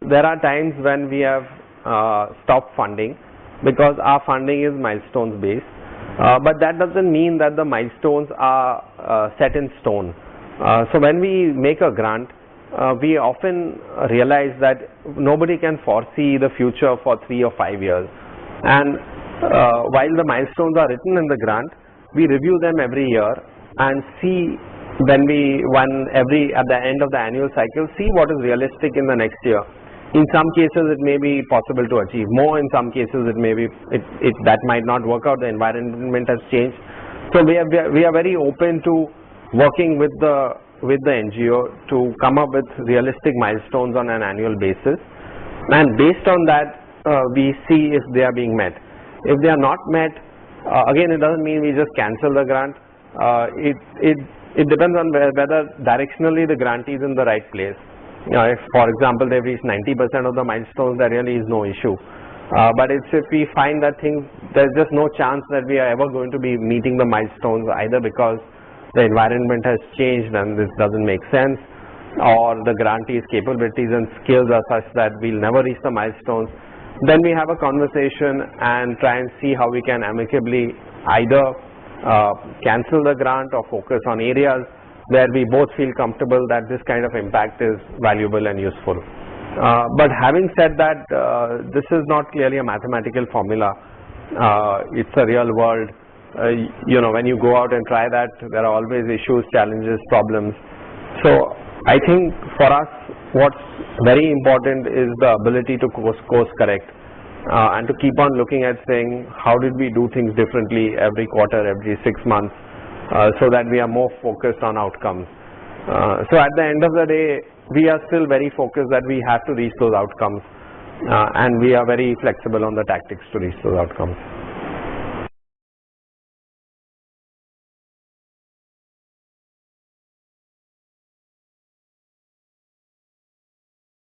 there are times when we have stopped funding because our funding is milestones based, but that doesn't mean that the milestones are set in stone. So when we make a grant, we often realize that nobody can foresee the future for 3 or 5 years, and while the milestones are written in the grant, we review them every year and see at the end of the annual cycle, see what is realistic in the next year. In some cases it may be possible to achieve more, in some cases it may be that might not work out, the environment has changed. So we are very open to working with the NGO to come up with realistic milestones on an annual basis, and based on that we see if they are being met. If they are not met, again, it doesn't mean we just cancel the grant. It depends on whether directionally the grantee is in the right place. If, for example, they've reached 90% of the milestones, there really is no issue. But if we find that there's just no chance that we are ever going to be meeting the milestones, either because the environment has changed and this doesn't make sense, or the grantee's capabilities and skills are such that we'll never reach the milestones, then we have a conversation and try and see how we can amicably either cancel the grant or focus on areas where we both feel comfortable that this kind of impact is valuable and useful. But having said that, this is not clearly a mathematical formula. It's a real world. When you go out and try that, there are always issues, challenges, problems. So I think for us, what's very important is the ability to course correct and to keep on looking at saying how did we do things differently every quarter, every 6 months, so that we are more focused on outcomes. So at the end of the day, we are still very focused that we have to reach those outcomes, and we are very flexible on the tactics to reach those outcomes.